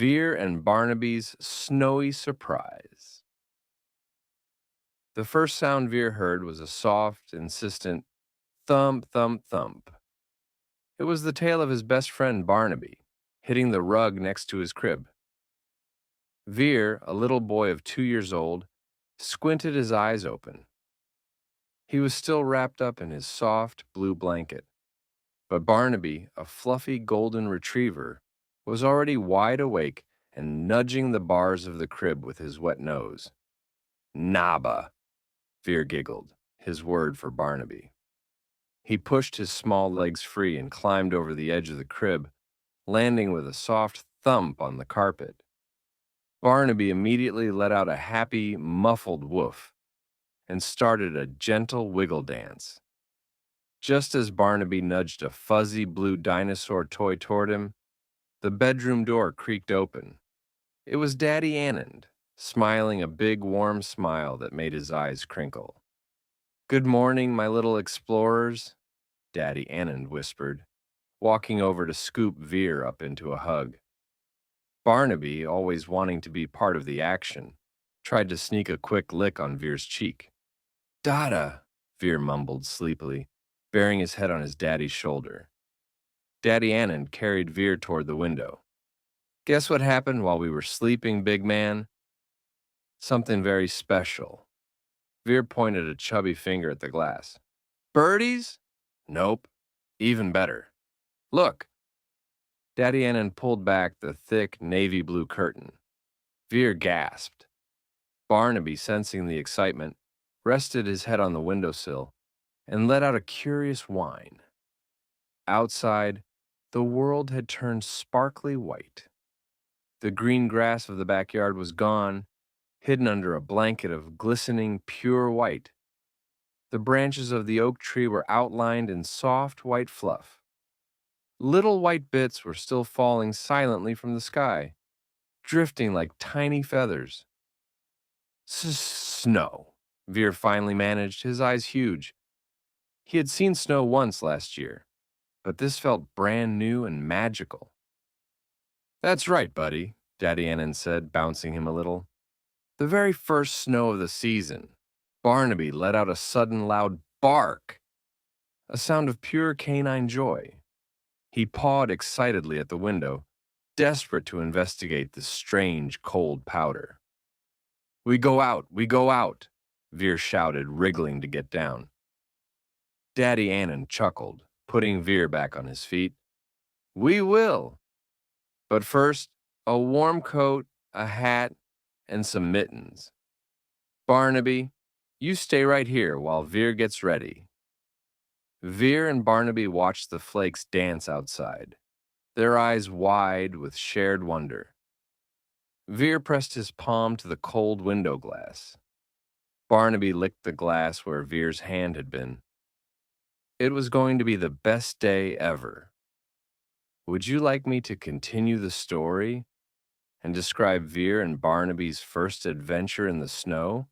Veer and Barnaby's Snowy Surprise. The first sound Veer heard was a soft, insistent thump, thump, thump. It was the tail of his best friend Barnaby, hitting the rug next to his crib. Veer, a little boy of 2 years old, squinted his eyes open. He was still wrapped up in his soft blue blanket, but Barnaby, a fluffy golden retriever, was already wide awake and nudging the bars of the crib with his wet nose. Naba, Veer giggled, his word for Barnaby. He pushed his small legs free and climbed over the edge of the crib, landing with a soft thump on the carpet. Barnaby immediately let out a happy, muffled woof and started a gentle wiggle dance. Just as Barnaby nudged a fuzzy blue dinosaur toy toward him, the bedroom door creaked open. It was Daddy Anand, smiling a big, warm smile that made his eyes crinkle. "Good morning, my little explorers," Daddy Anand whispered, walking over to scoop Veer up into a hug. Barnaby, always wanting to be part of the action, tried to sneak a quick lick on Veer's cheek. "Dada," Veer mumbled sleepily, burying his head on his daddy's shoulder. Daddy Anand carried Veer toward the window. "Guess what happened while we were sleeping, big man?" "Something very special." Veer pointed a chubby finger at the glass. "Birdies?" "Nope. Even better. Look." Daddy Anand pulled back the thick navy blue curtain. Veer gasped. Barnaby, sensing the excitement, rested his head on the windowsill and let out a curious whine. Outside, the world had turned sparkly white. The green grass of the backyard was gone, hidden under a blanket of glistening, pure white. The branches of the oak tree were outlined in soft white fluff. Little white bits were still falling silently from the sky, drifting like tiny feathers. Snow, Veer finally managed, his eyes huge. He had seen snow once last year, but this felt brand new and magical. "That's right, buddy," Daddy Anand said, bouncing him a little. "The very first snow of the season." Barnaby let out a sudden loud bark, a sound of pure canine joy. He pawed excitedly at the window, desperate to investigate the strange, cold powder. We go out," Veer shouted, wriggling to get down. Daddy Anand chuckled, putting Veer back on his feet. "We will. But first, a warm coat, a hat, and some mittens. Barnaby, you stay right here while Veer gets ready." Veer and Barnaby watched the flakes dance outside, their eyes wide with shared wonder. Veer pressed his palm to the cold window glass. Barnaby licked the glass where Veer's hand had been. It was going to be the best day ever. Would you like me to continue the story and describe Veer and Barnaby's first adventure in the snow?